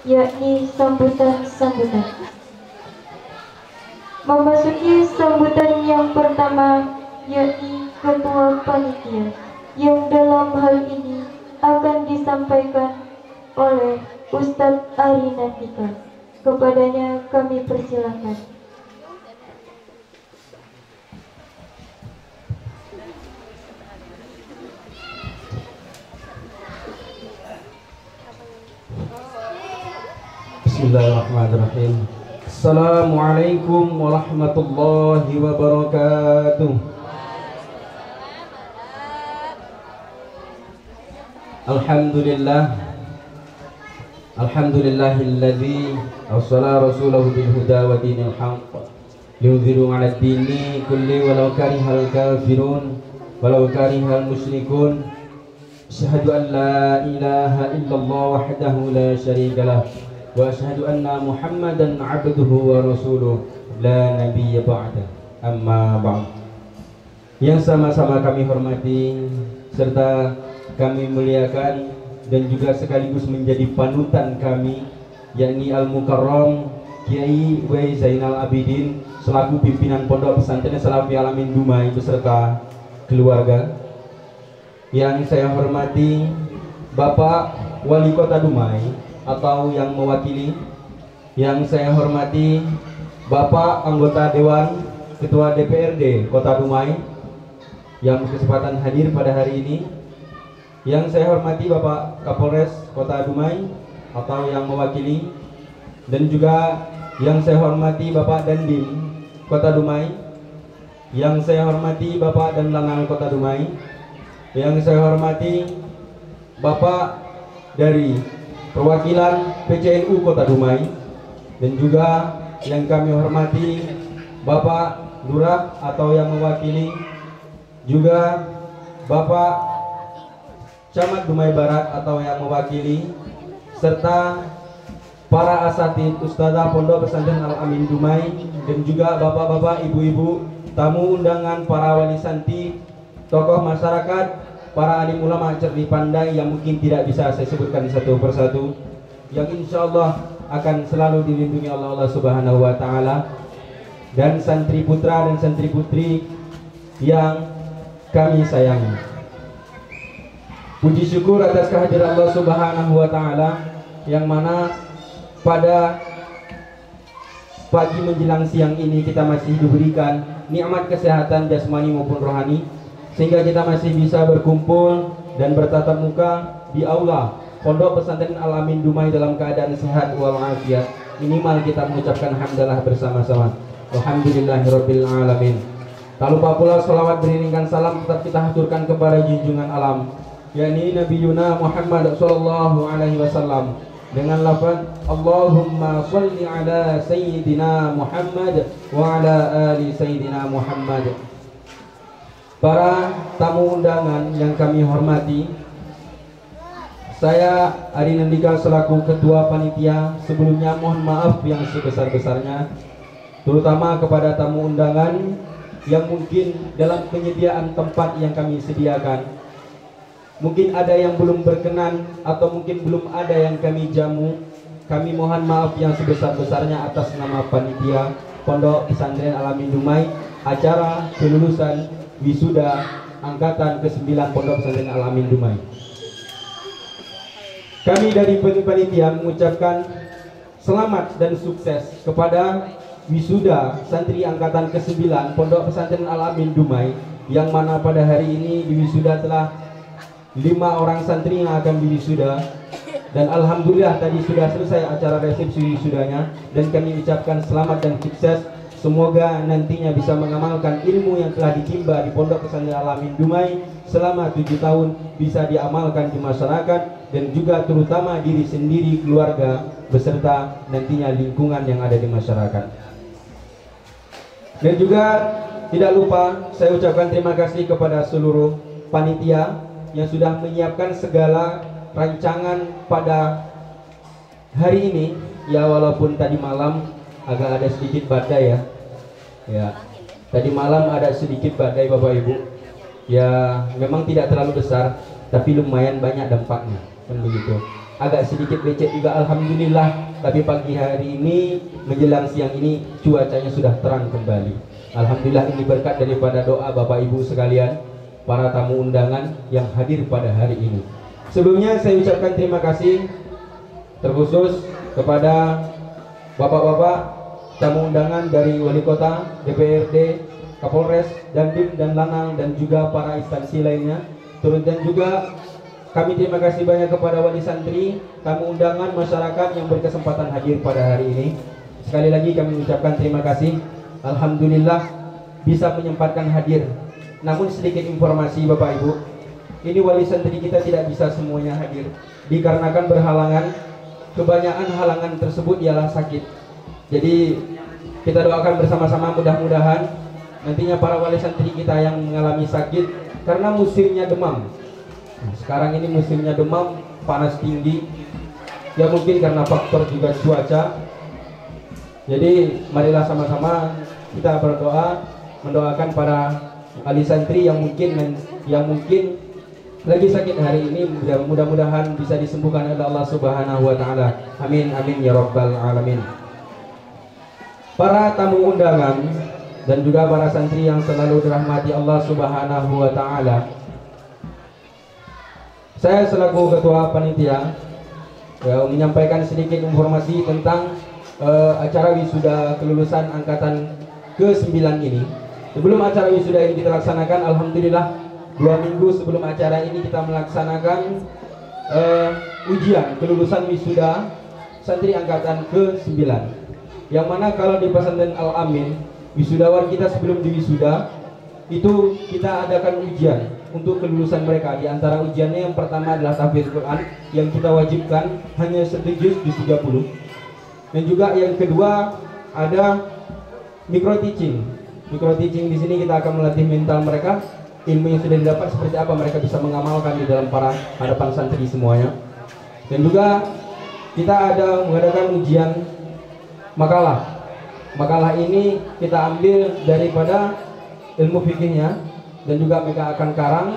yakni sambutan-sambutan. Memasuki sambutan yang pertama, yakni ketua panitia, yang dalam hal ini akan disampaikan oleh Ustadz Ari Nandika. Kepadanya kami persilahkan. Bismillahirrahmanirrahim. Assalamualaikum warahmatullahi wabarakatuh. Alhamdulillah. Alhamdulillahilladzi arsala rasulahu bil huda wa dinil haqq liyudhiru 'alad dini kulli walau karihal kafirun walau karihal musyrikun. Asyhadu an la ilaha illallah wahdahu la syarikalah wa asyhadu anna Muhammadan 'abduhu wa rasuluh la nabiyya ba'da. Amma ba'd. Yang sama-sama kami hormati serta kami muliakan dan juga sekaligus menjadi panutan kami, yakni Al-Mukarram Kiai W. Zainal Abidin selaku pimpinan Pondok Pesantren Salafi Alamin Dumai beserta keluarga. Yang saya hormati Bapak Wali Kota Dumai atau yang mewakili. Yang saya hormati Bapak Anggota Dewan Ketua DPRD Kota Dumai yang berkesempatan hadir pada hari ini. Yang saya hormati Bapak Kapolres Kota Dumai atau yang mewakili, dan juga yang saya hormati Bapak Dandim Kota Dumai, yang saya hormati Bapak Danlanal Kota Dumai, yang saya hormati Bapak dari perwakilan PCNU Kota Dumai, dan juga yang kami hormati Bapak Lurah atau yang mewakili, juga Bapak Camat Dumai Barat atau yang mewakili, serta para asatid ustadzah Pondok Pesantren Al-Amin Dumai, dan juga bapak-bapak, ibu-ibu, tamu undangan, para wali santri, tokoh masyarakat, para alim ulama cerdik pandai yang mungkin tidak bisa saya sebutkan satu persatu, yang insya Allah akan selalu dilindungi Allah Subhanahu wa Ta'ala, dan santri putra dan santri putri yang kami sayangi. Puji syukur atas kehadiran Allah Subhanahu wa Ta'ala, yang mana pada pagi menjelang siang ini kita masih diberikan nikmat kesehatan jasmani maupun rohani, sehingga kita masih bisa berkumpul dan bertatap muka di aula Pondok Pesantren Al-Amin Dumai dalam keadaan sehat walafiat. Minimal kita mengucapkan hamdalah bersama-sama. Alhamdulillahirabbil alamin. Tak lupa pula salawat beriringan salam tetap kita haturkan kepada junjungan alam, yakni Nabi Yuna Muhammad sallallahu alaihi wasallam, dengan lafaz Allahumma shalli ala sayyidina Muhammad wa ala ali sayyidina Muhammad. Para tamu undangan yang kami hormati, saya Ari Nandika selaku ketua panitia sebelumnya mohon maaf yang sebesar-besarnya, terutama kepada tamu undangan yang mungkin dalam penyediaan tempat yang kami sediakan mungkin ada yang belum berkenan atau mungkin belum ada yang kami jamu. Kami mohon maaf yang sebesar-besarnya atas nama panitia Pondok Pesantren Al-Amin Dumai, acara kelulusan wisuda angkatan ke-9 Pondok Pesantren Al-Amin Dumai. Kami dari panitia mengucapkan selamat dan sukses kepada wisuda santri angkatan ke-9 Pondok Pesantren Al-Amin Dumai, yang mana pada hari ini di wisuda telah 5 orang santri yang akan diwisuda, dan alhamdulillah tadi sudah selesai acara resepsi wisudanya, dan kami ucapkan selamat dan sukses. Semoga nantinya bisa mengamalkan ilmu yang telah ditimba di Pondok Pesantren Al-Amin Dumai selama 7 tahun bisa diamalkan di masyarakat, dan juga terutama diri sendiri, keluarga, beserta nantinya lingkungan yang ada di masyarakat. Dan juga tidak lupa saya ucapkan terima kasih kepada seluruh panitia yang sudah menyiapkan segala rancangan pada hari ini. Ya, walaupun tadi malam agak ada sedikit badai ya. Tadi malam ada sedikit badai Bapak Ibu. Ya, memang tidak terlalu besar, tapi lumayan banyak dampaknya, kan begitu. agak sedikit becek juga alhamdulillah, tapi pagi hari ini menjelang siang ini cuacanya sudah terang kembali. Alhamdulillah, ini berkat daripada doa Bapak Ibu sekalian, para tamu undangan yang hadir pada hari ini. Sebelumnya saya ucapkan terima kasih terkhusus kepada Bapak-bapak tamu undangan dari Wali Kota, DPRD, Kapolres, Dandim dan Lanang, dan juga para instansi lainnya. Turut dan juga kami terima kasih banyak kepada wali santri, tamu undangan, masyarakat yang berkesempatan hadir pada hari ini. Sekali lagi kami ucapkan terima kasih. Alhamdulillah bisa menyempatkan hadir. Namun sedikit informasi Bapak Ibu, ini wali santri kita tidak bisa semuanya hadir dikarenakan berhalangan. Kebanyakan halangan tersebut ialah sakit. Jadi kita doakan bersama-sama, mudah-mudahan nantinya para wali santri kita yang mengalami sakit karena musimnya demam. Sekarang ini musimnya demam, panas tinggi. Ya mungkin karena faktor juga cuaca. Jadi marilah sama-sama kita berdoa, mendoakan para wali santri yang mungkin lagi sakit hari ini, mudah-mudahan bisa disembuhkan oleh Allah Subhanahu wa taala. Amin amin ya rabbal alamin. Para tamu undangan dan juga para santri yang selalu dirahmati Allah Subhanahu wa taala. Saya selaku ketua panitia menyampaikan sedikit informasi tentang acara wisuda kelulusan angkatan ke-9 ini. Sebelum acara wisuda ini kita laksanakan, alhamdulillah 2 minggu sebelum acara ini kita melaksanakan ujian kelulusan wisuda santri angkatan ke-9. Yang mana kalau di pesantren Al-Amin, wisudawan kita sebelum diwisuda itu kita adakan ujian untuk kelulusan mereka. Di antara ujiannya yang pertama adalah tahfidz Quran yang kita wajibkan hanya 1 juz di 30. Dan juga yang kedua ada micro teaching. Micro teaching di sini kita akan melatih mental mereka, ilmu yang sudah didapat seperti apa mereka bisa mengamalkan di dalam para hadapan santri semuanya. Dan juga kita ada mengadakan ujian makalah. Makalah ini kita ambil daripada ilmu fikihnya dan juga mereka akan karang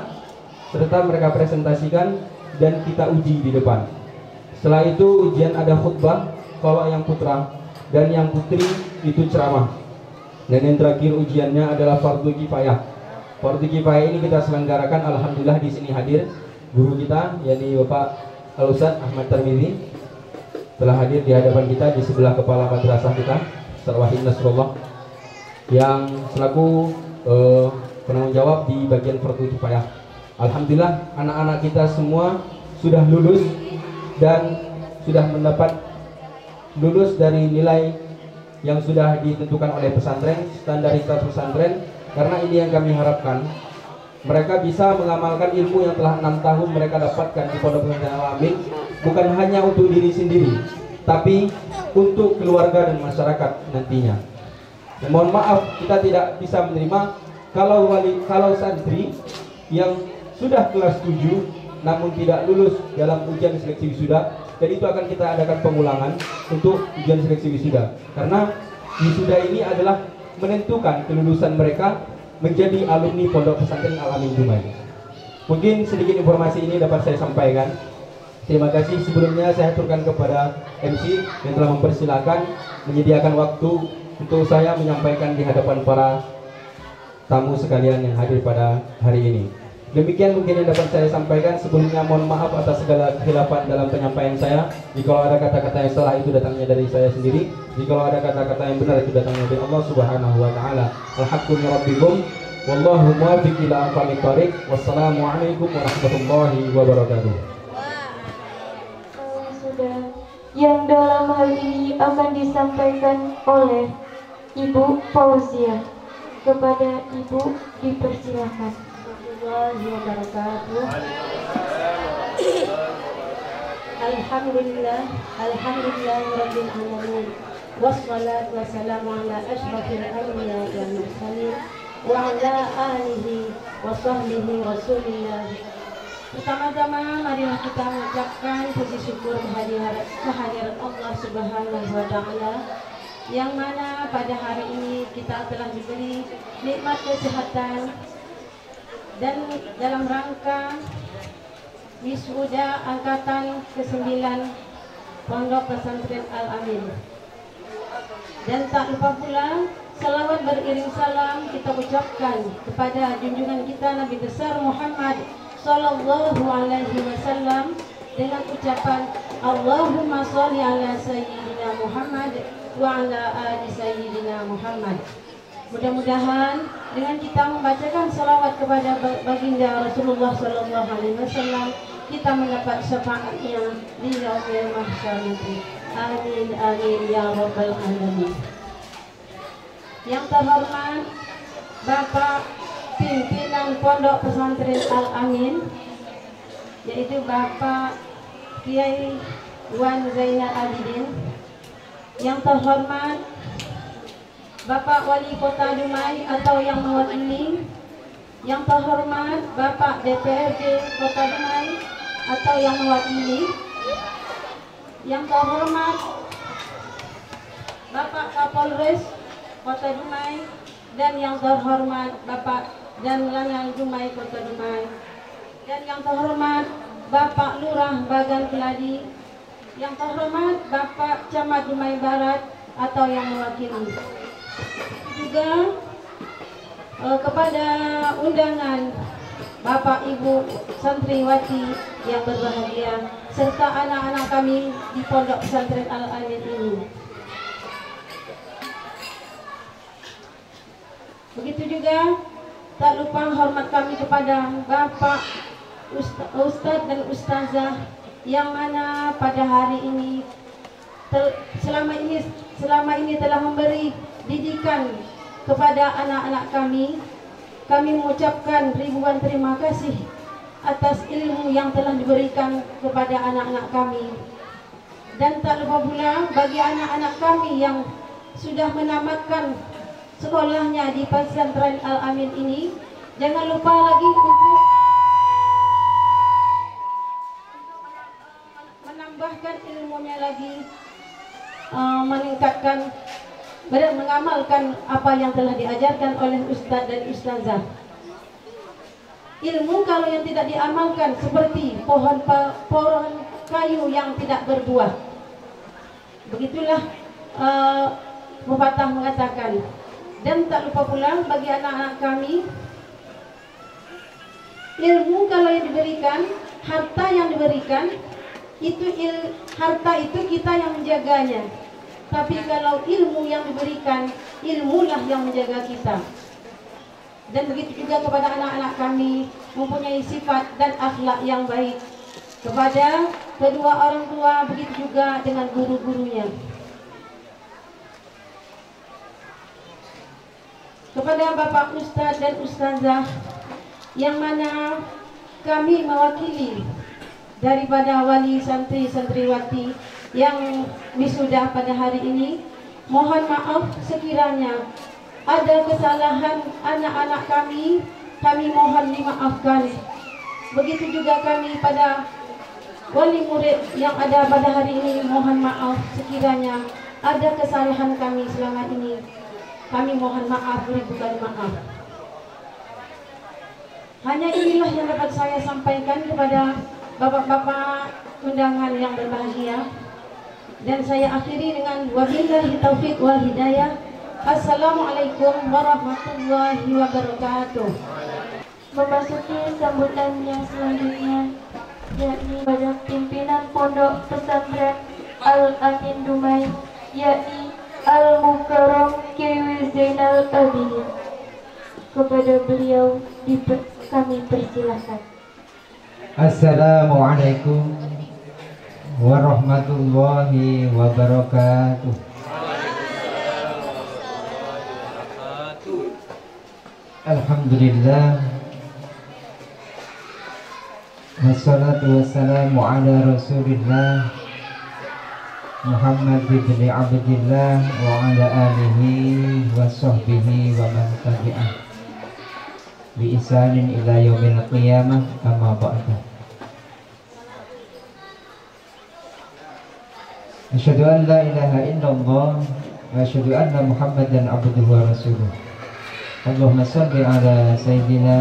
serta mereka presentasikan dan kita uji di depan. Setelah itu ujian ada khutbah kalau yang putra, dan yang putri itu ceramah. Dan yang terakhir ujiannya adalah fardu kifayah. Fardu kifayah ini kita selenggarakan, alhamdulillah di sini hadir guru kita yakni Bapak Al-Ustadz Ahmad Tarmizi telah hadir di hadapan kita di sebelah kepala madrasah kita, Ustaz Wahid Nasrullah, yang selaku penanggung jawab di bagian fardu kifayah. Alhamdulillah anak-anak kita semua sudah lulus dan sudah mendapat lulus dari nilai yang sudah ditentukan oleh pesantren, standaritas pesantren. Karena ini yang kami harapkan, mereka bisa mengamalkan ilmu yang telah 6 tahun mereka dapatkan di Pondok Pesantren Al-Amin, bukan hanya untuk diri sendiri, tapi untuk keluarga dan masyarakat nantinya. Dan mohon maaf, kita tidak bisa menerima kalau santri yang sudah kelas 7 namun tidak lulus dalam ujian seleksi wisuda, dan itu akan kita adakan pengulangan untuk ujian seleksi wisuda. Karena wisuda ini adalah menentukan kelulusan mereka menjadi alumni Pondok Pesantren Al-Amin Dumai. Mungkin sedikit informasi ini dapat saya sampaikan. Terima kasih sebelumnya saya aturkan kepada MC yang telah mempersilahkan menyediakan waktu untuk saya menyampaikan di hadapan para tamu sekalian yang hadir pada hari ini. Demikian mungkin yang dapat saya sampaikan. Sebelumnya mohon maaf atas segala kekhilafan dalam penyampaian saya. Jika ada kata-kata yang salah itu datangnya dari saya sendiri. Jika ada kata-kata yang benar itu datangnya dari Allah Subhanahu wa taala. Al-haqqu min rabbikum wallahu muwaffiq ila aqwamit thoriq. Wassalamualaikum warahmatullahi wabarakatuh. Sudah, yang dalam hal ini akan disampaikan oleh Ibu Fauzia. Kepada Ibu dipersilakan. Alhamdulillah rabbil alamin, wassalatu wassalamu ala asyrafil anbiya wal mursalin wa ala alihi wa sahbihi rasulillah. Pertama-tama marilah kita mengucapkan puji syukur kehadirat Allah Subhanahu wa taala, yang mana pada hari ini kita telah diberi nikmat kesehatan dan dalam rangka wisuda angkatan ke-9 Pondok Pesantren Al-Amin. Dan tak lupa pula salawat beriring salam kita ucapkan kepada junjungan kita Nabi besar Muhammad sallallahu alaihi wasallam dengan ucapan Allahumma sholli ala sayyidina Muhammad wa ala ali sayyidina Muhammad. Mudah-mudahan dengan kita membacakan salawat kepada baginda Rasulullah sallallahu alaihi wasallam kita mendapat syafaatnya di yaumil mahsyar nanti. Amin amin ya rabbal alamin. Yang terhormat Bapak Pimpinan Pondok Pesantren Al-Amin, yaitu Bapak Kiai Wan Zainal Abidin. Yang terhormat Bapak Wali Kota Dumai atau yang mewakili. Yang terhormat Bapak DPRD Kota Dumai atau yang mewakili. Yang terhormat Bapak Kapolres Kota Dumai, dan yang terhormat Bapak dan Lanang Dumai Kota Dumai, dan yang terhormat Bapak Lurah Bagan Keladi, yang terhormat Bapak Camat Dumai Barat atau yang mewakili. Juga kepada undangan Bapak Ibu santriwati yang berbahagia serta anak-anak kami di Pondok Pesantren Al-Amin ini. Begitu juga tak lupa hormat kami kepada Bapak Ustadz dan Ustazah yang mana pada hari ini selama ini telah memberi didikan kepada anak-anak kami. Kami mengucapkan ribuan terima kasih atas ilmu yang telah diberikan kepada anak-anak kami. Dan tak lupa pula bagi anak-anak kami yang sudah menamatkan sekolahnya di Pesantren Al-Amin ini, jangan lupa lagi untuk menambahkan ilmunya lagi, meningkatkan, mengamalkan apa yang telah diajarkan oleh Ustadz dan Ustazah. Ilmu kalau yang tidak diamalkan seperti pohon kayu yang tidak berbuah. Begitulah pepatah mengatakan. Dan tak lupa pula bagi anak-anak kami, ilmu kalau yang diberikan, harta yang diberikan, harta itu kita yang menjaganya. Tapi kalau ilmu yang diberikan, ilmulah yang menjaga kita. Dan begitu juga kepada anak-anak kami mempunyai sifat dan akhlak yang baik kepada kedua orang tua, begitu juga dengan guru-gurunya. Kepada Bapak Ustadz dan Ustazah yang mana kami mewakili daripada wali santri-santriwati yang wisuda pada hari ini, mohon maaf sekiranya ada kesalahan anak-anak kami mohon dimaafkan. Begitu juga kami pada wali murid yang ada pada hari ini, mohon maaf sekiranya ada kesalahan kami selama ini. Kami mohon maaf, beri bukan maaf. Hanya inilah yang dapat saya sampaikan kepada bapak-bapak undangan yang berbahagia. Dan saya akhiri dengan wabillahi taufiq wal hidayah. Assalamualaikum warahmatullahi wabarakatuh. Memasuki sambutan yang selanjutnya, yakni pada pimpinan Pondok Pesantren Al-Amin Dumai, yakni Al-Mukarram Kiai Zainal Abidin. Kepada beliau kami persilakan. Assalamualaikum warahmatullahi wabarakatuh. Alhamdulillah, wassalatu wassalamu ala Rasulillah Muhammad bin Abdillah wa ala alihi wa sahbihi wa man tabi'ah bi ihsanin ila yaumil qiyamah, amma ba'du. Asyhadu an la ilaha illallah wa asyhadu anna Muhammadan abduhu wa rasuluh. Allahumma shalli ala sayyidina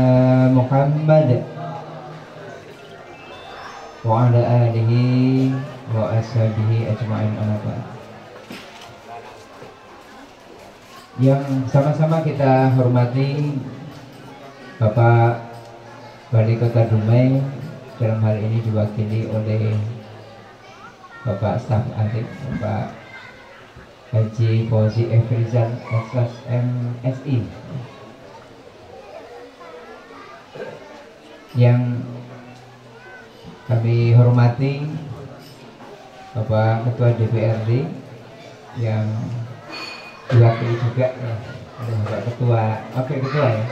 Muhammad wa ala alihi wa ashabihi ajma'in amma ba'd. Yang sama-sama kita hormati Bapak Wali Kota Dumai, dalam hal ini diwakili oleh Bapak Staf Adik Bapak Haji Fauzi Efrizal MSI, yang kami hormati Bapak Ketua DPRD yang diwakili juga ya oleh Bapak Ketua, Wakil Ketua ya,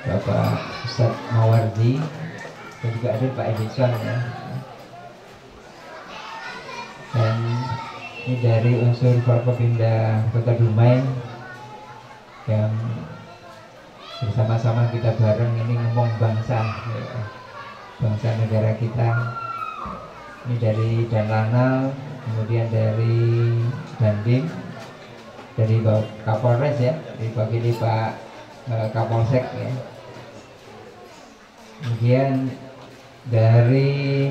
Bapak Ustadz Mawardi, dan juga ada Pak Edison ya. Dan ini dari unsur Forkopimda Kota Dumai yang bersama-sama kita bareng ini ngomong bangsa ya, bangsa negara kita. Ini dari Danlanal, kemudian dari Dandim, dari Kapolres ya, diwakili Pak Kapolsek ya. Kemudian dari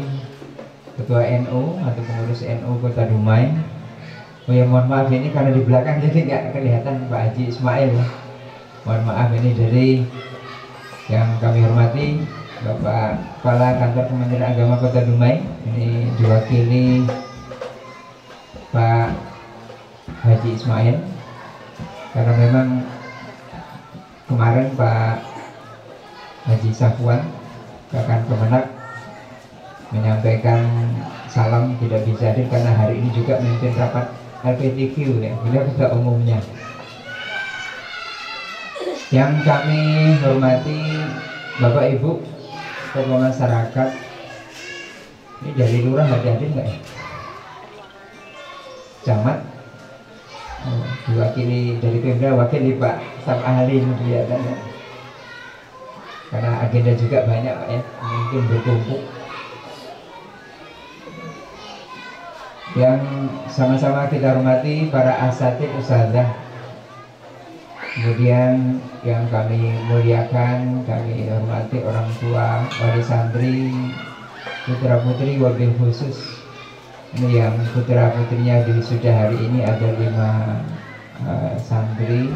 Ketua NU atau pengurus NU Kota Dumai. Oh ya, mohon maaf ini karena di belakang jadi nggak kelihatan Pak Haji Ismail ya. Mohon maaf, ini dari yang kami hormati Bapak Kepala Kantor Kementerian Agama Kota Dumai. Ini diwakili Pak Haji Ismail, karena memang kemarin Pak Haji Safwan Kakan Kemenak menyampaikan salam tidak bisa hadir karena hari ini juga memimpin rapat LPTQ ya, beliau ketua umumnya. Yang kami hormati Bapak Ibu tokoh masyarakat, ini dari lurah hadir nggak ya? Camat diwakili dari Pemda, wakili Pak staf ahli media kan ya. Karena agenda juga banyak Pak ya, mungkin bertumpuk. Yang sama-sama kita hormati para asatid ustadzah, kemudian yang kami muliakan, kami hormati orang tua, wali santri, putra putri, wabil khusus. Ini yang putra putrinya sudah hari ini ada 5 santri,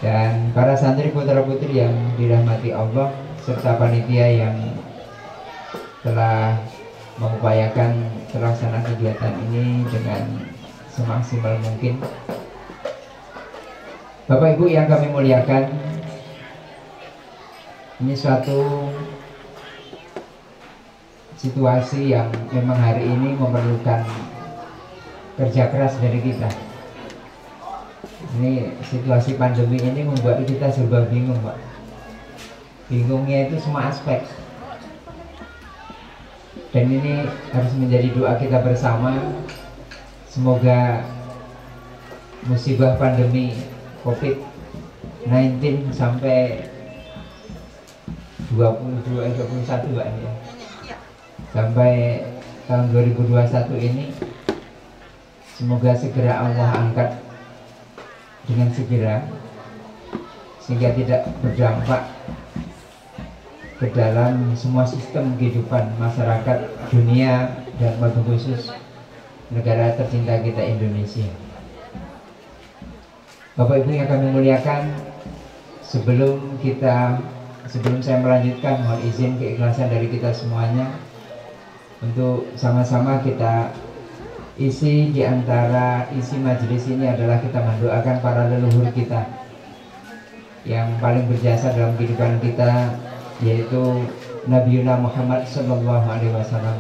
dan para santri putra putri yang dirahmati Allah, serta panitia yang telah mengupayakan terlaksana kegiatan ini dengan semaksimal mungkin. Bapak Ibu yang kami muliakan, ini suatu situasi yang memang hari ini memerlukan kerja keras dari kita. Ini situasi pandemi ini membuat kita serba bingung Pak. Bingungnya itu semua aspek. Dan ini harus menjadi doa kita bersama. Semoga musibah pandemi COVID-19 sampai 2021 Pak ya, sampai tahun 2021 ini, semoga segera Allah angkat dengan segera, sehingga tidak berdampak ke dalam semua sistem kehidupan masyarakat dunia dan wabil khusus negara tercinta kita Indonesia. Bapak Ibu yang kami muliakan, sebelum saya melanjutkan, mohon izin keikhlasan dari kita semuanya untuk sama-sama kita isi di antara isi majelis ini adalah kita mendoakan para leluhur kita yang paling berjasa dalam kehidupan kita, yaitu Nabiullah Muhammad Sallallahu Alaihi Wasallam.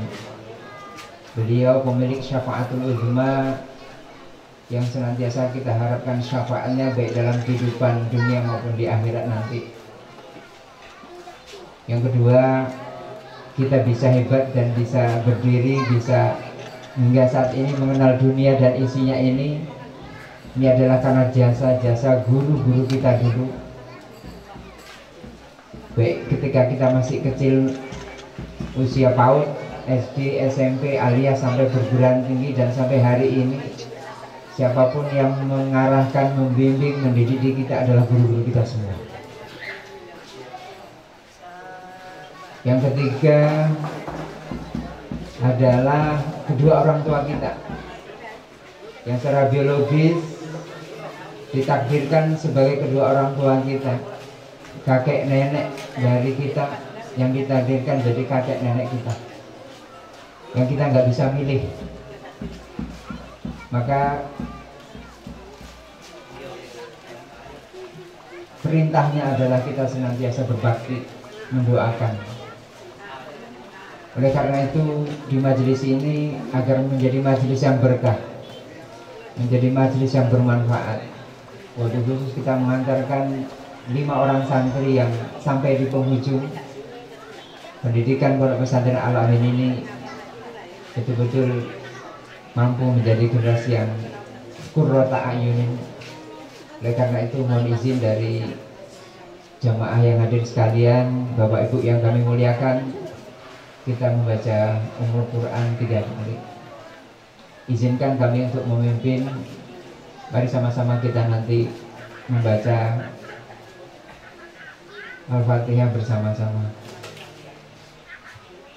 Beliau pemilik syafaatul uzma yang senantiasa kita harapkan syafaatnya baik dalam kehidupan dunia maupun di akhirat nanti. Yang kedua, kita bisa hebat dan bisa berdiri, bisa hingga saat ini mengenal dunia dan isinya ini adalah karena jasa-jasa guru-guru kita dulu. Baik ketika kita masih kecil, usia PAUD, SD, SMP, alias sampai perguruan tinggi, dan sampai hari ini, siapapun yang mengarahkan, membimbing, mendidik kita adalah guru-guru kita semua. Yang ketiga adalah kedua orang tua kita yang secara biologis ditakdirkan sebagai kedua orang tua kita, kakek nenek dari kita yang ditakdirkan jadi kakek nenek kita, yang kita nggak bisa milih. Maka perintahnya adalah kita senantiasa berbakti, mendoakan. Oleh karena itu di majelis ini agar menjadi majelis yang berkah, menjadi majelis yang bermanfaat, wabil khusus kita mengantarkan 5 orang santri yang sampai di penghujung pendidikan Pondok Pesantren Al-Amin ini betul-betul mampu menjadi generasi yang qurrata ayunin. Oleh karena itu mohon izin dari jamaah yang hadir sekalian, Bapak Ibu yang kami muliakan, kita membaca Ummul Quran 3 kali. Izinkan kami untuk memimpin. Mari sama-sama kita nanti membaca Al-Fatihah bersama-sama.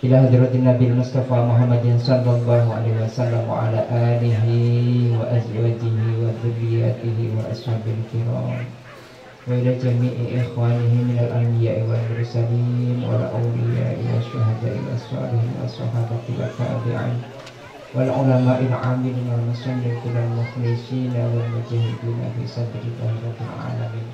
Ila hadratin Nabi Mustafa Muhammadin sallallahu alaihi wasallam wa ala alihi wa azwajihi wa dzurriyyatihi wa ashabil kiram. وإلى جميع إخوانه من الأنبياء والمرسلين والأولياء والشهداء والصالحين والصحابة والتابعين والعلماء العاملين والمصلين المخلصين والمجاهدين في سبيل الله رب العالمين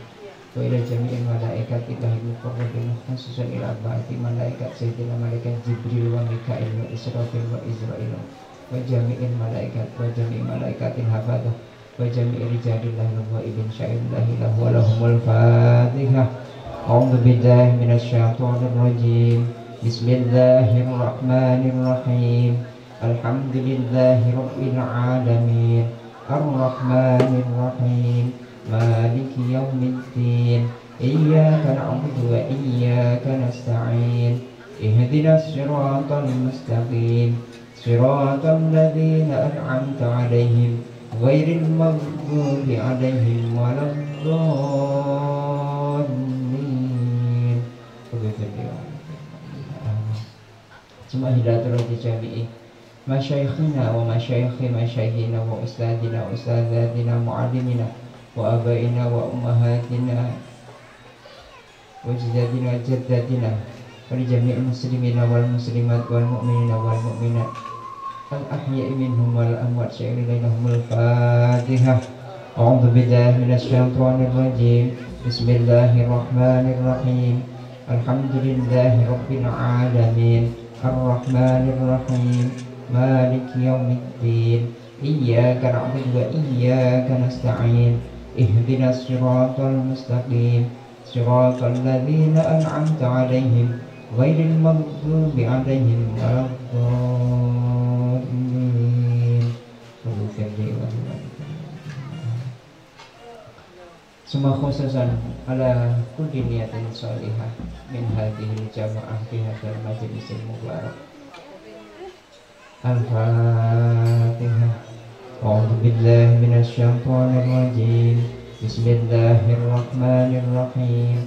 وإلى جميع ملائكة الله المقربين خصوصا إلى بعض ملائكة سيدنا ملائكة جبريل وميكائيل وإسرافيل وإسرائيل وجميع الملائكة وجميع ملائكة الحفاظة وجميع رجال الله الغائبين شأن الله له ولهم الفاتحة. أعوذ بالله من الشيطان الرجيم. بسم الله الرحمن الرحيم. الحمد لله رب العالمين الرحمن الرحيم مالك يوم الدين إياك نعبد وإياك نستعين اهدنا الصراط المستقيم صراط الذين أنعمت عليهم غير المغضوب عليهم ولا الضالين. Semua hidayatul jami'i masyayikhina wa masyayikhi masyayikhina wa ustadina wa ustadatina mu'allimina wa abaina wa ummahatina wa jadadina wa jaddatina wa li jami'il muslimina wal muslimat wal mu'minina wal mu'minat al-ahya'i minhum wal amwat syai'ri lainahumul fatihah. A'udhu billahi minasyaitonir rajim. Bismillahirrahmanirrahim. Alhamdulillahi rabbil alamin ar-rahmanir rahim maliki yaumiddin iyyaka na'budu wa iyyaka nasta'in ihdinas siratal mustaqim siratal ladzina an'amta 'alaihim ghairil maghdubi 'alaihim waladdallin. Semua khususan ala kulli niyatin sholihah min hadhil jamaah fi hadzal majlisil mubarak. Al-Fatihah. A'udzu billahi minasy syaithanir rajim. Bismillahirrahmanirrahim.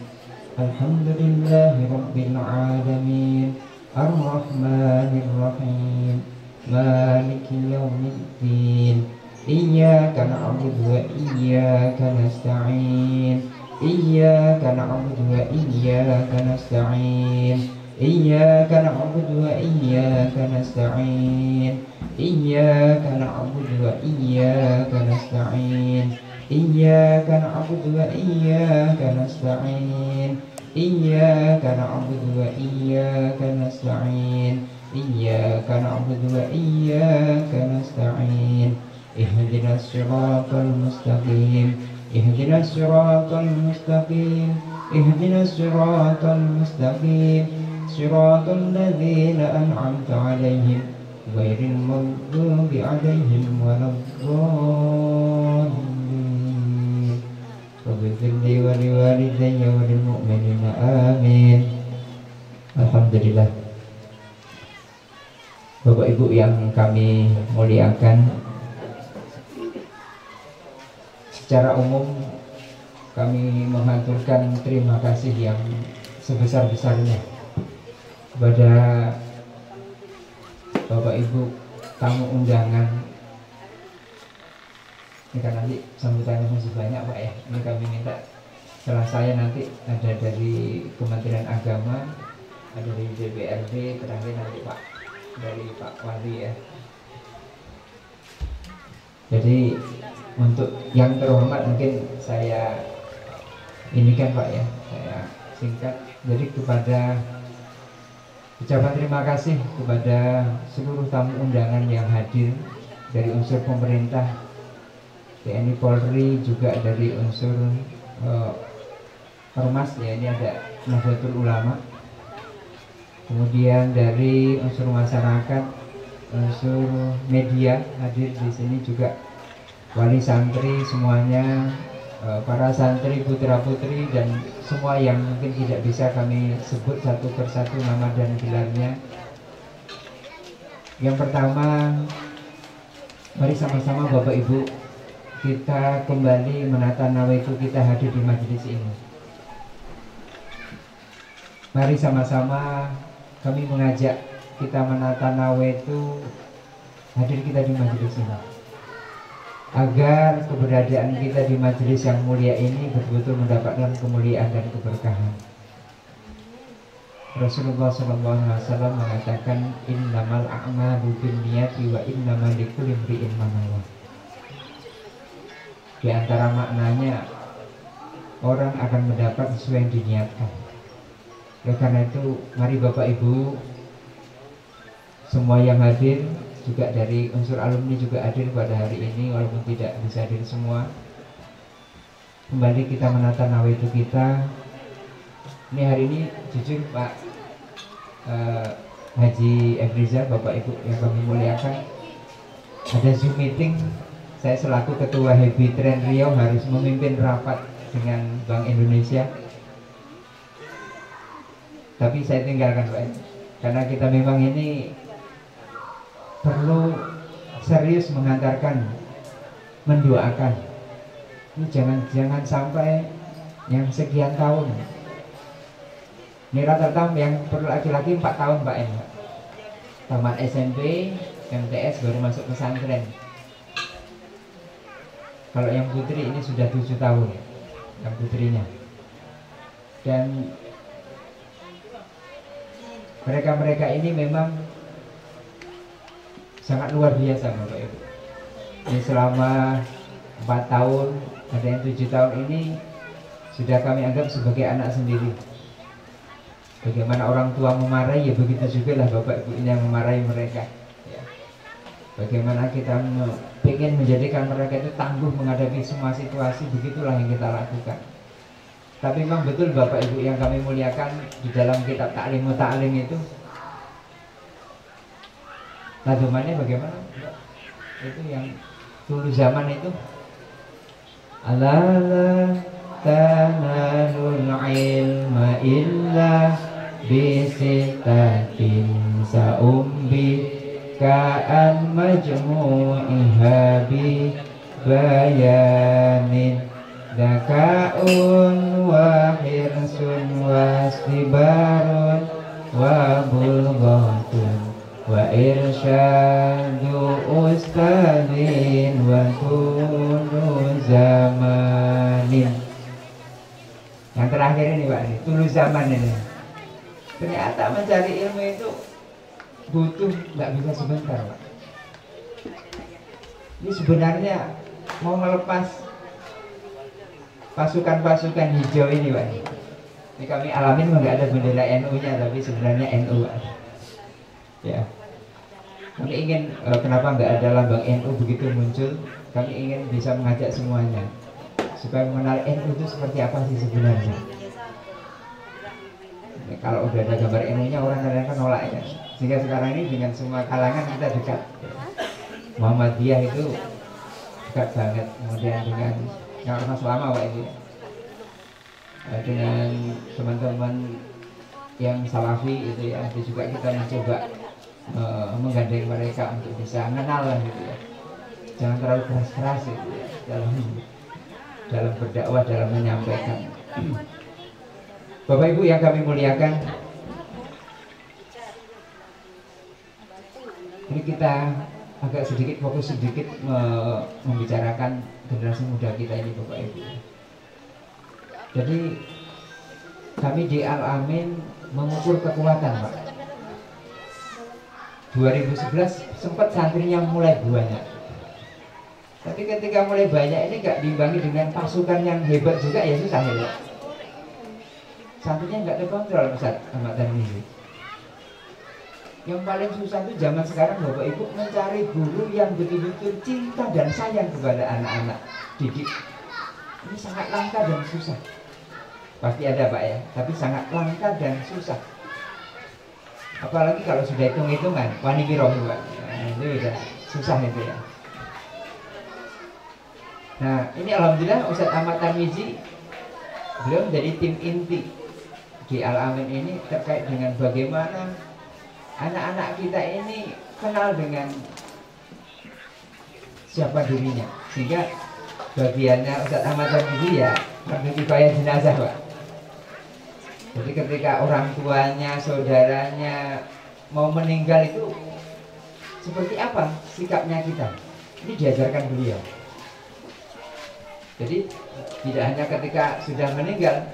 Alhamdulillahi rabbil alamin ar-rahmanir rahim maliki yaumiddin iyyaka na'budu wa iyyaka nasta'in iyyaka na'budu wa iyyaka nasta'in iyyaka na'budu wa iyyaka nasta'in iyyaka na'budu wa iyyaka nasta'in iyyaka na'budu wa iyyaka nasta'in iyyaka na'budu wa iyyaka nasta'in iyyaka na'budu wa iyyaka nasta'in ihdinas siratal mustaqim ihdinas siratal mustaqim ihdinas siratal mustaqim siratal ladzina an'amta 'alaihim ghairil maghdubi 'alaihim waladdallin. Waghfir li wa liwalidayya wa lil mu'minina amin. Alhamdulillah. Bapak Ibu yang kami muliakan, secara umum kami mengaturkan terima kasih yang sebesar-besarnya kepada Bapak Ibu tamu undangan. Ini kan nanti sambutannya masih banyak Pak ya. Ini kami minta setelah saya nanti ada dari Kementerian Agama, ada dari DPRD, terakhir nanti Pak dari Pak Wali ya. Jadi untuk yang terhormat mungkin saya ini kan Pak ya, saya singkat. Jadi kepada ucapan terima kasih kepada seluruh tamu undangan yang hadir dari unsur pemerintah, TNI Polri, juga dari unsur Ormas ya, ini ada Nahdlatul Ulama, kemudian dari unsur masyarakat, unsur media hadir di sini juga, wali santri semuanya, para santri putra putri dan semua yang mungkin tidak bisa kami sebut satu persatu nama dan gelarnya. Yang pertama, mari sama-sama Bapak Ibu kita kembali menata nawaitu kita hadir di majelis ini. Mari sama-sama kami mengajak kita menata nawaitu hadir kita di majelis ini, agar keberadaan kita di majelis yang mulia ini betul-betul mendapatkan kemuliaan dan keberkahan. Rasulullah SAW mengatakan, innamal a'malu binniyati wa innamal likulli imri'in ma nawa. Di antara maknanya, orang akan mendapat sesuai yang diniatkan. Oleh karena itu, mari Bapak Ibu semua yang hadir, juga dari unsur alumni juga hadir pada hari ini walaupun tidak bisa hadir semua. Kembali kita menata nawaitu kita. Ini hari ini jujur Pak Haji Efriza, Bapak Ibu yang kami muliakan, ada Zoom meeting. Saya selaku Ketua Happy Trend Riau harus memimpin rapat dengan Bank Indonesia. Tapi saya tinggalkan Pak, karena kita memang ini perlu serius mengantarkan, mendoakan. Ini jangan sampai yang sekian tahun. Ini rata-rata yang perlu laki-laki 4 tahun Pak M. Tamat SMP, MTS baru masuk pesantren. Kalau yang putri ini sudah 7 tahun, yang putrinya. Dan mereka-mereka ini memang sangat luar biasa Bapak Ibu. Ini selama 4 tahun, ada yang 7 tahun ini sudah kami anggap sebagai anak sendiri. Bagaimana orang tua memarahi, ya begitu juga lah Bapak Ibu ini yang memarahi mereka ya. Bagaimana kita ingin menjadikan mereka itu tangguh menghadapi semua situasi, begitulah yang kita lakukan. Tapi memang betul Bapak Ibu yang kami muliakan, di dalam kitab Ta'lim Ta'lim itu nadomannya bagaimana? Itu yang dulu zaman itu, ala tanalul ilma illa bisitatin sa'umbi ka'an majmu'iha bi bayanin daka'un wa hirsun wa istibarun wa bulghatun wa irsyadu ustadin wa tulu zamanin. Yang terakhir ini Pak, ini tulu zaman ini. Ternyata mencari ilmu itu butuh, nggak bisa sebentar Pak. Ini sebenarnya mau melepas pasukan-pasukan hijau ini Pak. Ini kami alamin nggak ada bendera NU-nya, tapi sebenarnya NU Pak. Ya, kami ingin kenapa nggak ada lambang NU begitu muncul? Kami ingin bisa mengajak semuanya supaya mengenal NU itu seperti apa sih sebenarnya. Ya, kalau udah ada gambar NU-nya orang kadang-kadang nolak ya. Sehingga sekarang ini dengan semua kalangan kita dekat. Muhammadiyah itu dekat banget. Kemudian dengan yang ormas lama Pak ini, dengan teman-teman yang salafi itu ya, itu juga kita mencoba menggandeng mereka untuk bisa mengenal lah gitu ya. Jangan terlalu keras-keras gitu ya, dalam berdakwah, dalam menyampaikan. Bapak Ibu yang kami muliakan, Ini kita agak sedikit fokus sedikit membicarakan generasi muda kita ini Bapak Ibu. Jadi kami di Al-Amin mengukur kekuatan Pak. 2011 sempat santrinya mulai banyak. Tapi ketika mulai banyak ini gak diimbangi dengan pasukan yang hebat juga ya susah ya Pak. Santrinya gak terkontrol Ustaz Ahmad Tarmizi. Yang paling susah itu zaman sekarang Bapak Ibu mencari guru yang betul-betul cinta dan sayang kepada anak-anak didik. Ini sangat langka dan susah. Pasti ada Pak ya, tapi sangat langka dan susah. Apalagi kalau sudah hitung-hitungan, wani piro Pak. Nah, itu udah susah itu ya. Nah, ini alhamdulillah Ustaz Ahmad Tarmizi beliau menjadi tim inti di Al-Amin ini terkait dengan bagaimana anak-anak kita ini kenal dengan siapa dirinya, sehingga bagiannya Ustaz Ahmad Tarmizi ya kifayah jenazah Pak. Jadi ketika orang tuanya, saudaranya mau meninggal itu seperti apa sikapnya kita, ini diajarkan beliau. Jadi tidak hanya ketika sudah meninggal,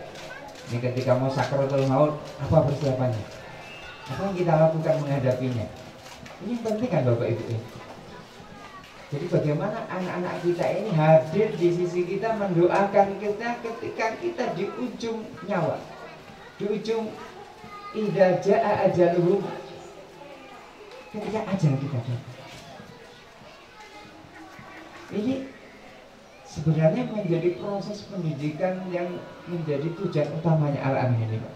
ini ketika mau sakaratul maut apa persiapannya, apa yang kita lakukan menghadapinya. Ini penting kan Bapak Ibu. Jadi bagaimana anak-anak kita ini hadir di sisi kita, mendoakan kita ketika kita di ujung nyawa, di ujung idza jaa ajaluhum, ketika ajal kita datang. Ini sebenarnya menjadi proses pendidikan yang menjadi tujuan utamanya Al-Amin ini Pak.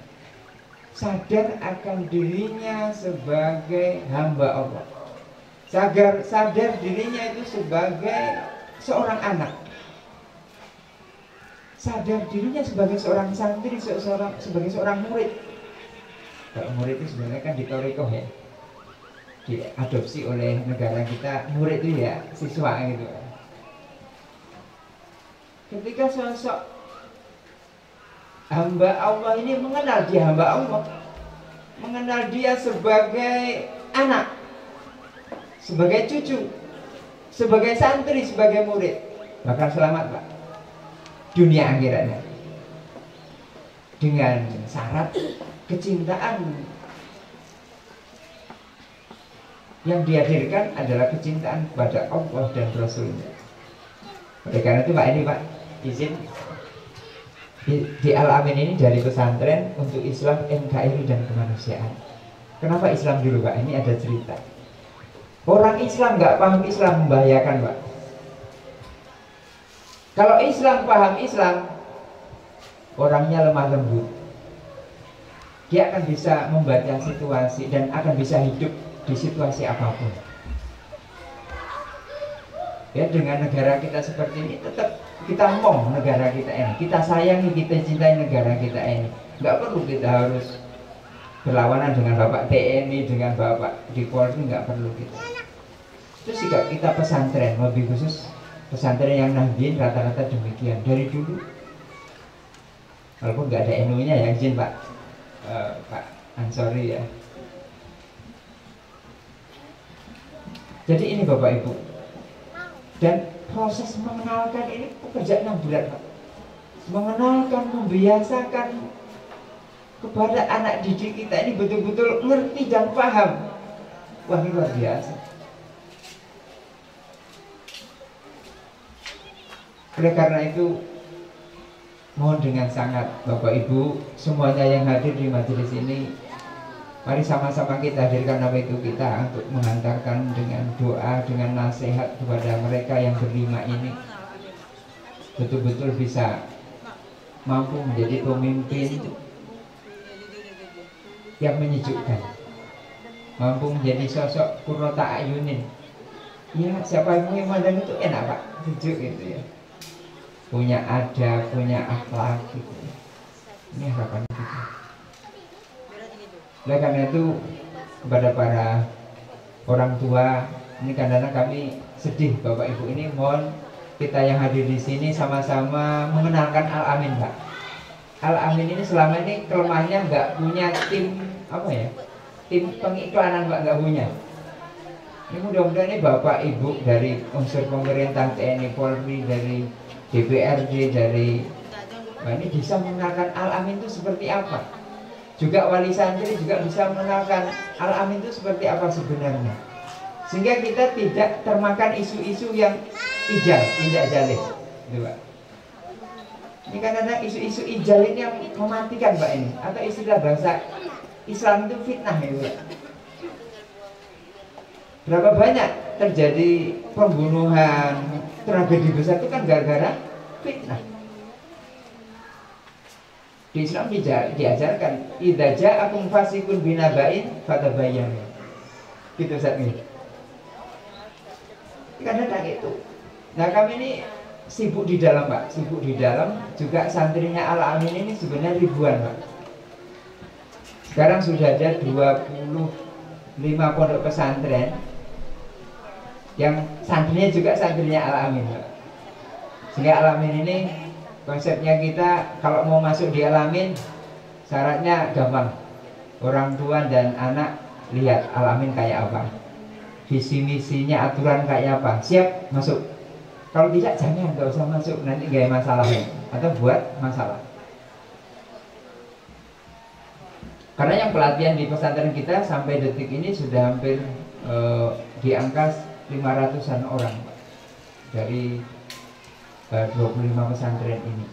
Sadar akan dirinya sebagai hamba Allah, sadar dirinya itu sebagai seorang anak, sadar dirinya sebagai seorang santri, sebagai seorang murid. Kalau murid itu sebenarnya kan di Torikoh ya, diadopsi oleh negara kita, murid itu ya siswa gitu. Ketika sosok hamba Allah ini mengenal dia hamba Allah, mengenal dia sebagai anak, sebagai cucu, sebagai santri, sebagai murid, bakal selamat Pak dunia akhiratnya. Dengan syarat kecintaan yang dihadirkan adalah kecintaan kepada Allah dan Rasulnya. Oleh karena itu Pak, ini Pak izin di Al-Amin ini dari pesantren untuk Islam, NKRI dan kemanusiaan. Kenapa Islam dulu Pak? Ini ada cerita. Orang Islam nggak paham Islam membahayakan Pak. Kalau Islam paham Islam, orangnya lemah lembut. Dia akan bisa membaca situasi dan akan bisa hidup di situasi apapun. Ya, dengan negara kita seperti ini tetap kita mau negara kita ini, kita sayangi, kita cintai negara kita ini. Nggak perlu kita harus berlawanan dengan Bapak TNI, dengan Bapak di Polri, nggak perlu kita. Terus sikap kita pesantren, lebih khusus pesantren yang Nahdien rata-rata demikian dari dulu. Walaupun nggak ada NU-nya ya, izin Pak Ansori ya. Jadi ini Bapak Ibu, dan proses mengenalkan ini pekerjaan yang berat Pak. Mengenalkan, membiasakan kepada anak didik kita ini betul-betul ngerti dan paham. Wah, ini luar biasa. Oleh karena itu, mohon dengan sangat Bapak Ibu semuanya yang hadir di majelis ini, mari sama-sama kita hadirkan nama itu kita untuk menghantarkan dengan doa, dengan nasihat kepada mereka yang berlima ini, betul-betul bisa mampu menjadi pemimpin yang menyejukkan, mampu menjadi sosok qurrata ayunin. Ya, siapa yang memandang itu enak Pak, sejuk gitu ya, punya adab, punya akhlak gitu. Ini harapan kita. Oleh karena itu, kepada para orang tua, ini kadang-kadang kami sedih Bapak Ibu, ini mohon kita yang hadir di sini sama-sama mengenalkan Al-Amin Pak. Al-Amin ini selama ini kelemahannya nggak punya tim apa ya, tim pengiklanan Pak, nggak punya. Ini mudah-mudahan ini Bapak Ibu dari unsur pemerintah, TNI, Polri, dari DPRD, dari ini bisa mengenalkan Al-Amin itu seperti apa. Juga wali santri juga bisa mengenalkan Al-Amin itu seperti apa sebenarnya. Sehingga kita tidak termakan isu-isu yang ijal, tidak jalih. Gitu, Pak. Ini karena isu-isu ijal ini yang mematikan Pak ini. Atau istilah bahasa Islam itu fitnah gitu, Pak. Berapa banyak terjadi pembunuhan, tragedi besar itu kan gara-gara fitnah. Di Islam diajarkan idza ja'akum fasiqun binaba'in fatabayyanu. Gitu saat ini. Karena itu. Nah, kami ini sibuk di dalam, Pak. Sibuk di dalam. Juga santrinya Al-Amin ini sebenarnya ribuan, Pak. Sekarang sudah ada 25 pondok pesantren yang santrinya juga santrinya Al-Amin, Pak. Sehingga Al-Amin ini konsepnya kita kalau mau masuk di Al-Amin syaratnya gampang. Orang tua dan anak lihat Al-Amin kayak apa, visi misinya, aturan kayak apa, siap masuk. Kalau tidak jangan, nggak usah masuk, nanti gak masalah atau buat masalah. Karena yang pelatihan di pesantren kita sampai detik ini sudah hampir di angka 500-an orang dari 25 pesantren ini.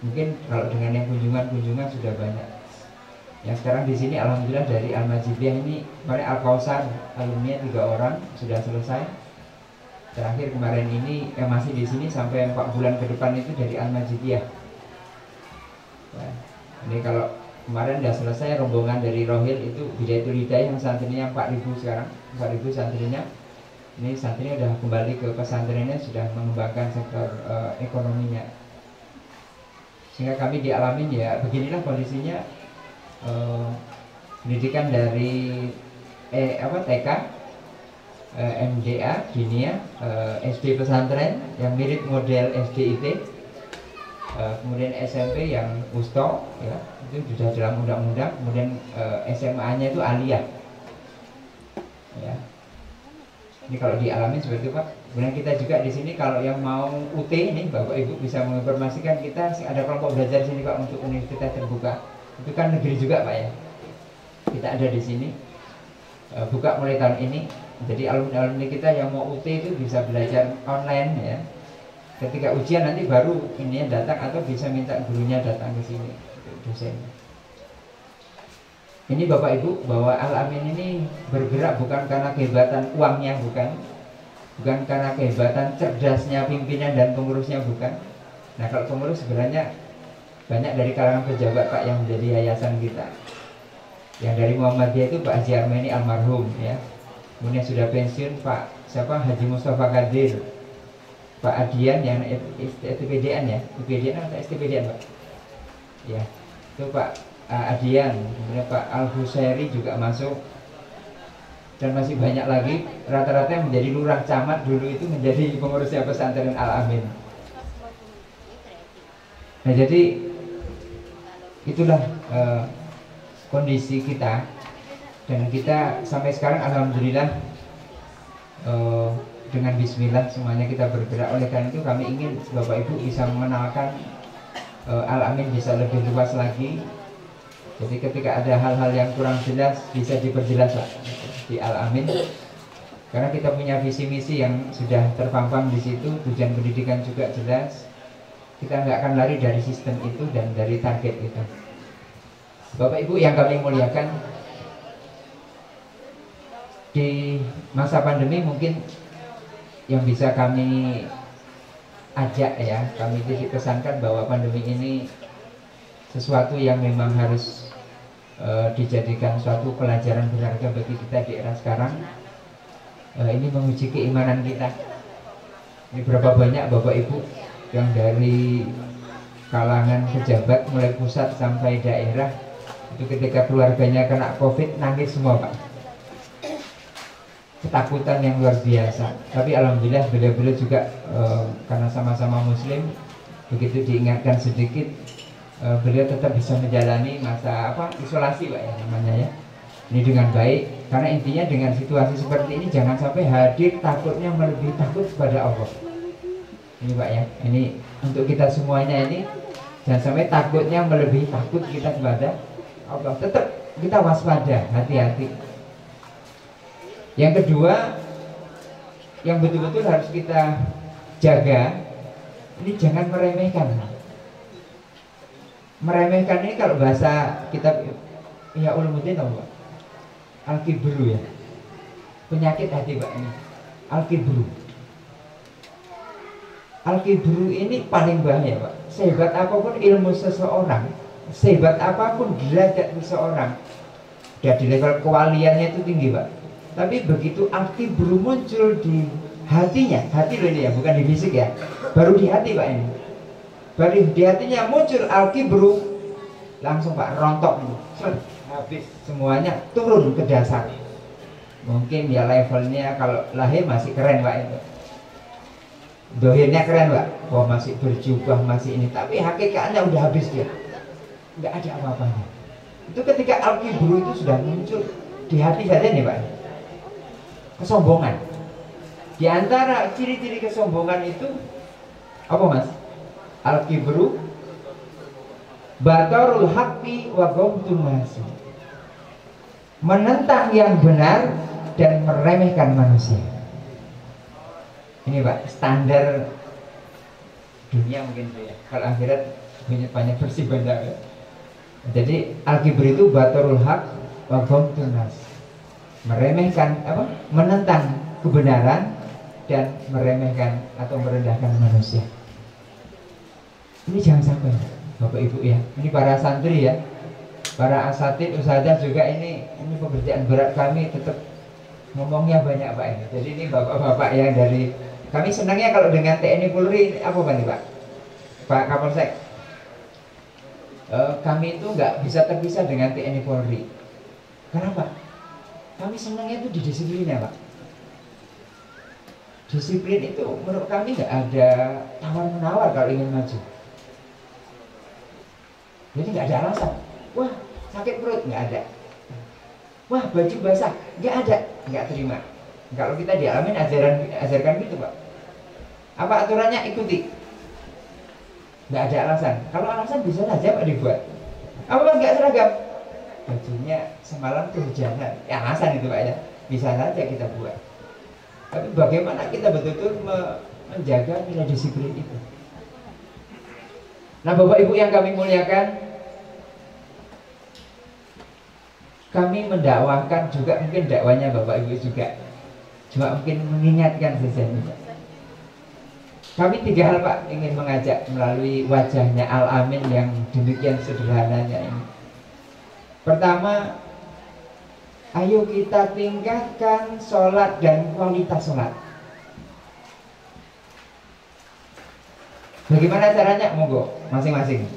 Mungkin kalau dengan yang kunjungan sudah banyak. Yang sekarang di sini alhamdulillah dari Al-Majidiyah ini kemarin Al-Kausar alumni 3 orang sudah selesai. Terakhir kemarin ini yang masih di sini sampai 4 bulan ke depan itu dari Al-Majidiyah. Nah, ini kalau kemarin sudah selesai rombongan dari Rohil itu Bidayatul Hidayah yang santrinya 4.000 sekarang, 4.000 santrinya. Ini santrinya sudah kembali ke pesantrennya, sudah mengembangkan sektor ekonominya. Sehingga kami di Al-Amin ya beginilah kondisinya. Pendidikan dari TK, MDA, Dinia, SD pesantren yang mirip model SDIT, kemudian SMP yang Usto, ya, itu sudah dalam undang-undang. Kemudian SMA-nya itu Aliyah, ya. Ini kalau di Al-Amin seperti itu, Pak. Kemudian kita juga di sini kalau yang mau UT ini Bapak Ibu bisa menginformasikan, kita ada kelompok belajar di sini Pak untuk universitas terbuka. Itu kan negeri juga Pak ya. Kita ada di sini buka mulai tahun ini. Jadi alumni kita yang mau UT itu bisa belajar online ya. Ketika ujian nanti baru ini datang atau bisa minta gurunya datang ke sini, dosen. Ini Bapak Ibu bahwa Al-Amin ini bergerak bukan karena kehebatan uangnya, bukan karena kehebatan cerdasnya pimpinan dan pengurusnya, bukan. Nah kalau pengurus sebenarnya banyak dari kalangan pejabat Pak yang menjadi yayasan kita. Yang dari Muhammadiyah itu Pak Haji Armeni almarhum ya. Kemudian sudah pensiun Pak Haji Mustafa Kadir, Pak Adian yang STPDN ya, STPDN atau STPDN Pak? Ya, itu Pak Adian, kemudian Pak Al-Husairi juga masuk, dan masih banyak lagi. Rata-rata yang menjadi lurah camat dulu itu menjadi pengurusnya pesantren Al-Amin. Nah jadi itulah kondisi kita, dan kita sampai sekarang alhamdulillah dengan bismillah semuanya kita bergerak. Oleh karena itu kami ingin Bapak Ibu bisa mengenalkan Al-Amin bisa lebih luas lagi. Jadi ketika ada hal-hal yang kurang jelas bisa diperjelas Pak di Al-Amin. Karena kita punya visi misi yang sudah terpampang di situ, tujuan pendidikan juga jelas. Kita nggak akan lari dari sistem itu dan dari target itu. Bapak Ibu yang kami muliakan, di masa pandemi mungkin yang bisa kami ajak ya, kami titip pesankan bahwa pandemi ini sesuatu yang memang harus dijadikan suatu pelajaran berharga bagi kita di era sekarang. Ini menguji keimanan kita. Ini berapa banyak Bapak Ibu yang dari kalangan pejabat mulai pusat sampai daerah itu ketika keluarganya kena COVID nangis semua Pak. Ketakutan yang luar biasa. Tapi alhamdulillah beliau-beliau juga karena sama-sama muslim, begitu diingatkan sedikit beliau tetap bisa menjalani masa isolasi Pak ya namanya ya. Ini dengan baik. Karena intinya dengan situasi seperti ini jangan sampai hadir takutnya melebihi takut kepada Allah. Ini Pak ya, ini untuk kita semuanya ini jangan sampai takutnya melebihi takut kita kepada Allah. Tetap kita waspada, hati-hati. Yang kedua, yang betul-betul harus kita jaga, ini jangan meremehkan. Meremehkan ini kalau bahasa kitab Ihya Ulumuddin tahu Pak? Al-kibru ya, penyakit hati Pak ini. Al-kibru. Al-kibru ini paling bahaya Pak. Sehebat apapun ilmu seseorang, sehebat apapun derajat seseorang, dan di level kewaliannya itu tinggi Pak. Tapi begitu al-kibru muncul di hatinya, hati loh ini ya, bukan di fisik ya, baru di hati Pak ini. Baru di hatinya muncul al-kibru, langsung Pak rontok ini. Habis semuanya turun ke dasar. Mungkin ya levelnya kalau lahir masih keren Pak itu, dohirnya keren Pak, wah masih berjubah masih ini, tapi hakikatnya udah habis dia, nggak ada apa-apanya. Itu ketika al-kibru itu sudah muncul di hati saja nih Pak, kesombongan. Di antara ciri-ciri kesombongan itu apa Mas? Al-kibru batarul haqqi wa ghamtun nasi, menentang yang benar dan meremehkan manusia. Ini Pak, standar dunia mungkin ya. Kalau akhirat banyak bersih banyak ya. Jadi al-kibr itu batarul haq wa ghamtun nas, meremehkan apa? Menentang kebenaran dan meremehkan atau merendahkan manusia. Ini jangan sampai Bapak Ibu ya. Ini para santri ya, para asatid, ustazah juga ini pekerjaan berat kami, tetap ngomongnya banyak Pak ini. Jadi ini bapak-bapak yang dari kami senangnya kalau dengan TNI Polri apa Pak nih Pak? Pak Kapolsek, kami itu nggak bisa terpisah dengan TNI Polri. Kenapa? Kami senangnya itu di disiplinnya Pak. Disiplin itu menurut kami nggak ada tawar-menawar kalau ingin maju. Jadi nggak ada alasan. Wah sakit perut, nggak ada. Wah baju basah, nggak ada, nggak terima. Kalau kita dialamin ajarkan gitu Pak. Apa aturannya ikuti. Nggak ada alasan. Kalau alasan bisa saja Pak dibuat. Apa Mas nggak seragam? Bajunya semalam kehujanan. Ya alasan itu Pak ya. Bisa saja kita buat. Tapi bagaimana kita betul-betul menjaga nilai disiplin itu. Nah Bapak Ibu yang kami muliakan, kami mendakwahkan juga, mungkin dakwanya Bapak Ibu juga, cuma mungkin mengingatkan saja. Kami 3 hal Pak ingin mengajak melalui wajahnya Al-Amin yang demikian sederhananya ini. Pertama, ayo kita tingkatkan sholat dan kualitas sholat. Bagaimana caranya? Monggo masing-masing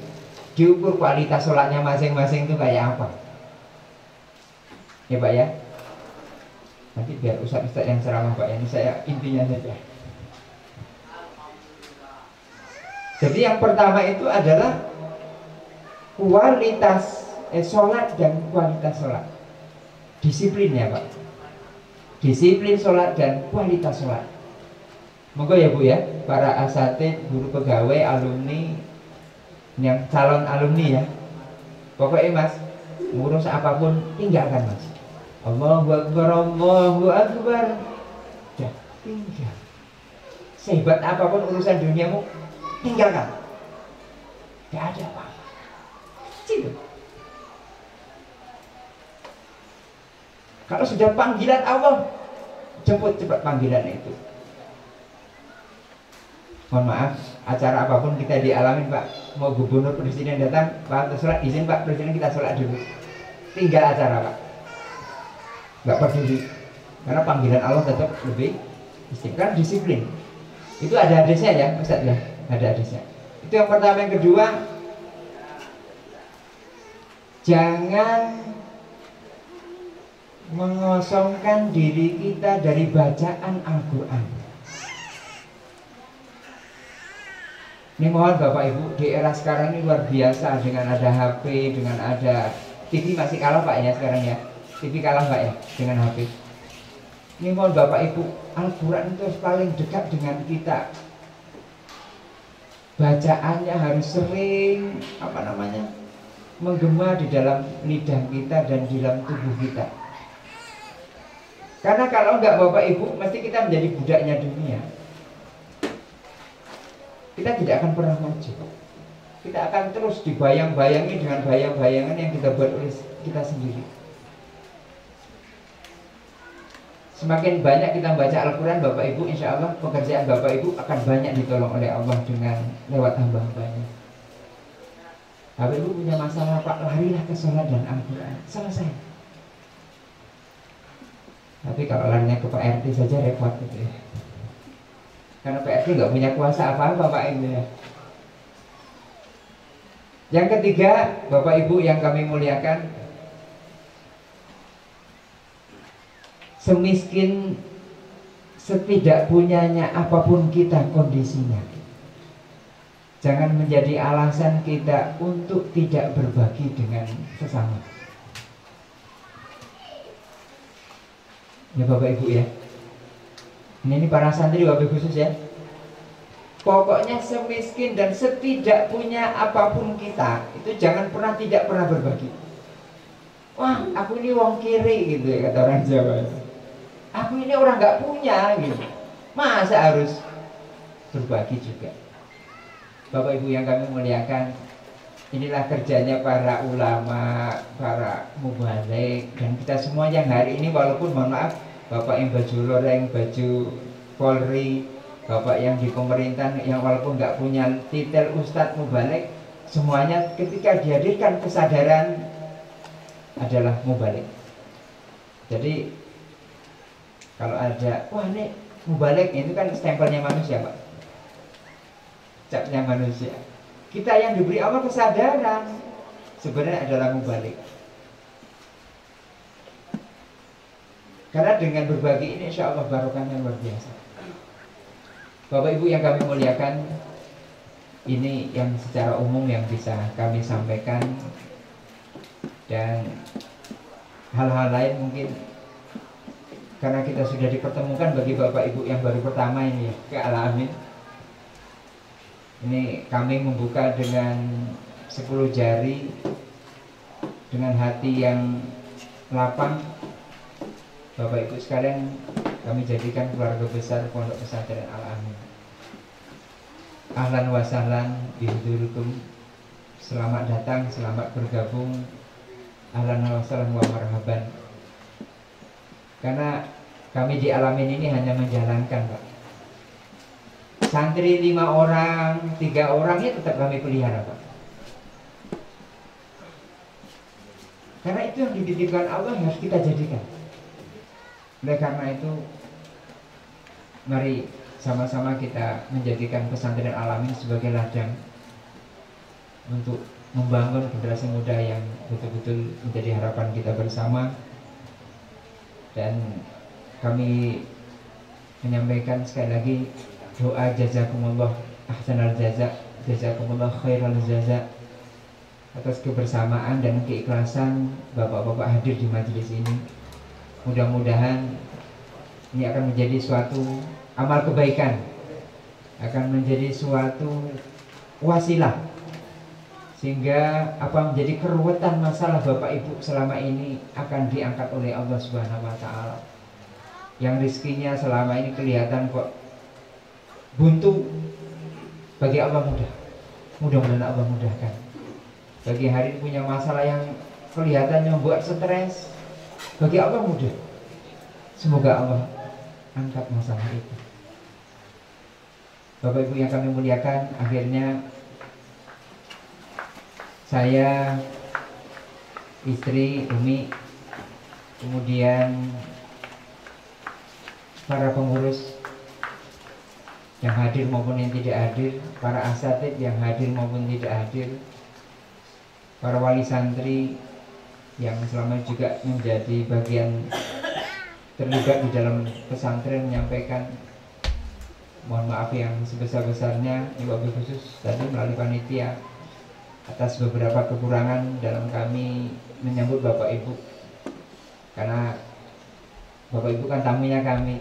diukur kualitas sholatnya masing-masing itu kayak apa. Ya Pak ya. Nanti biar ustaz-ustaz yang ceramah Pak, ini saya intinya saja. Jadi yang pertama itu adalah kualitas sholat dan kualitas sholat. Disiplinnya Pak. Disiplin sholat dan kualitas sholat. Monggo ya Bu ya, para asatid, guru pegawai, alumni, yang calon alumni ya. Pokoknya Mas, ngurus apapun tinggalkan Mas. Allahu Akbar, Allahu Akbar. Ya, tinggal. Sehebat apapun urusan duniamu, tinggalkan. Gak ada apa-apa. Kecil. Kalau sudah panggilan Allah, jemput cepat panggilan itu. Mohon maaf, acara apapun kita dialamin Pak. Mau gubernur, presiden datang, Pak sholat, izin Pak presiden kita sholat dulu. Tinggal acara Pak. Gak peduli. Karena panggilan Allah tetap lebih istiqamah, disiplin. Itu ada hadisnya ya Ustaz ya, ada hadisnya. Itu yang pertama. Yang kedua, jangan mengosongkan diri kita dari bacaan Al-Quran. Ini mohon Bapak Ibu, di era sekarang ini luar biasa, dengan ada HP, dengan ada TV masih kalah Pak ya sekarang ya. TV kalah Mbak ya dengan HP. Ini mohon Bapak Ibu, Al-Quran itu paling dekat dengan kita. Bacaannya harus sering menggema di dalam lidah kita dan di dalam tubuh kita. Karena kalau enggak Bapak Ibu, mesti kita menjadi budaknya dunia. Kita tidak akan pernah maju. Kita akan terus dibayang-bayangi dengan bayang-bayangan yang kita buat oleh kita sendiri. Semakin banyak kita baca Al-Quran Bapak Ibu, insya Allah pekerjaan Bapak Ibu akan banyak ditolong oleh Allah dengan lewat hamba-hambanya. Bapak Ibu punya masalah Pak, larilah ke sholat dan Al-Quran, selesai. Tapi kalau larinya ke PRT saja repot gitu ya. Karena PRT nggak punya kuasa apa-apa Pak Ibu ya. Yang ketiga, Bapak Ibu yang kami muliakan, semiskin setidak punyanya apapun kita kondisinya, jangan menjadi alasan kita untuk tidak berbagi dengan sesama. Ya Bapak Ibu ya, ini para santri Bapak Ibu khusus ya. Pokoknya semiskin dan setidak punya apapun kita, itu jangan pernah tidak pernah berbagi. Wah, aku ini wong kiri gitu ya kata orang Jawa. Aku ini orang nggak punya gitu. Masa harus berbagi juga? Bapak Ibu yang kami muliakan, inilah kerjanya para ulama, para mubalik, dan kita semua yang hari ini walaupun mohon maaf, Bapak yang baju loreng, baju Polri, Bapak yang di pemerintahan yang walaupun nggak punya titel Ustadz Mubalik, semuanya ketika dihadirkan kesadaran adalah mubalik. Jadi kalau ada, wah ini mubalik, itu kan stempelnya manusia Pak, capnya manusia. Kita yang diberi Allah kesadaran sebenarnya adalah mubalik. Karena dengan berbagi ini insya Allah barokahnya luar biasa. Bapak Ibu yang kami muliakan, ini yang secara umum yang bisa kami sampaikan. Dan hal-hal lain mungkin karena kita sudah dipertemukan bagi Bapak Ibu yang baru pertama ini ke Al-Amin, ini kami membuka dengan 10 jari, dengan hati yang lapang. Bapak Ibu sekalian, kami jadikan keluarga besar Pondok Pesantren Al-Amin. Ahlan wa sahlan bihudurukum. Selamat datang, selamat bergabung. Ahlan wa sahlan wa marhaban. Karena kami di Al-Amin ini hanya menjalankan Pak. Santri 5 orang, 3 orang ya tetap kami pelihara Pak. Karena itu yang dititipkan Allah harus kita jadikan. Oleh karena itu, mari sama-sama kita menjadikan pesantren Al-Amin sebagai ladang untuk membangun generasi muda yang betul-betul menjadi harapan kita bersama. Dan kami menyampaikan sekali lagi doa jazakumullah ahsanal jaza, jazakumullah khairal jaza atas kebersamaan dan keikhlasan bapak-bapak hadir di majelis ini. Mudah-mudahan ini akan menjadi suatu amal kebaikan, akan menjadi suatu wasilah, sehingga apa menjadi keruwetan masalah Bapak Ibu selama ini akan diangkat oleh Allah Subhanahu wa Ta'ala. Yang rizkinya selama ini kelihatan kok buntu, bagi Allah mudah. Mudah-mudahan Allah mudahkan. Bagi hari ini punya masalah yang kelihatannya membuat stres, bagi Allah mudah. Semoga Allah angkat masalah itu. Bapak Ibu yang kami muliakan, akhirnya saya, istri, Umi, kemudian para pengurus yang hadir maupun yang tidak hadir, para asatid yang hadir maupun tidak hadir, para wali santri yang selama juga menjadi bagian terlibat di dalam pesantren, menyampaikan mohon maaf yang sebesar-besarnya, wabil khusus tadi melalui panitia atas beberapa kekurangan dalam kami menyambut Bapak Ibu. Karena Bapak Ibu kan tamunya kami.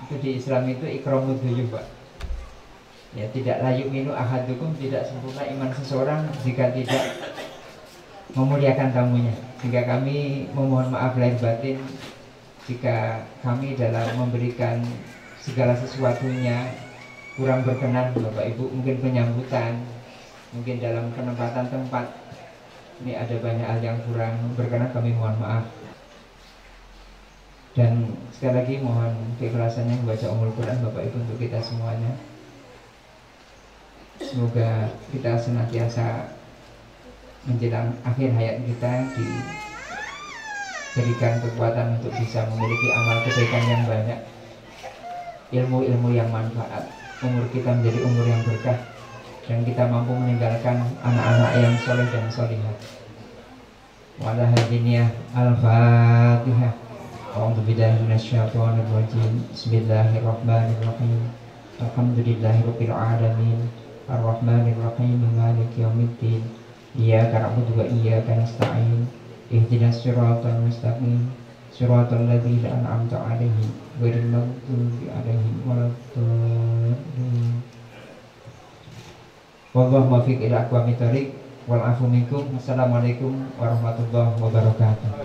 Itu di Islam itu ikramud dzuyuf, Pak. Ya, tidak layu minu ahadukum, tidak sempurna iman seseorang jika tidak memuliakan tamunya. Sehingga kami memohon maaf lahir batin jika kami dalam memberikan segala sesuatunya kurang berkenan Bapak Ibu, mungkin penyambutan, mungkin dalam penempatan tempat ini ada banyak hal yang kurang berkenan, kami mohon maaf. Dan sekali lagi mohon keikhlasannya membaca Ummul Quran Bapak Ibu untuk kita semuanya. Semoga kita senantiasa menjelang akhir hayat kita diberikan kekuatan untuk bisa memiliki amal kebaikan yang banyak, ilmu-ilmu yang manfaat, umur kita menjadi umur yang berkah, dan kita mampu meninggalkan anak-anak yang soleh dan solihah. Wala hadiniyah al-fatihah. A'udzu billahi minasyaitonir rajim. Bismillahirrahmanirrahim. Alhamdulillahirabbil alamin. Arrahmanir rahim. Maliki yaumiddin. Iyyaka na'budu wa iyyaka nasta'in. Ihdinas siratal mustaqim. Siratal ladzina an'amta 'alaihim ghairil maghdubi 'alaihim waladdallin. Wallahu muwaffiq ila aqwamit thoriq wal 'afu minkum. Assalamualaikum warahmatullahi wabarakatuh.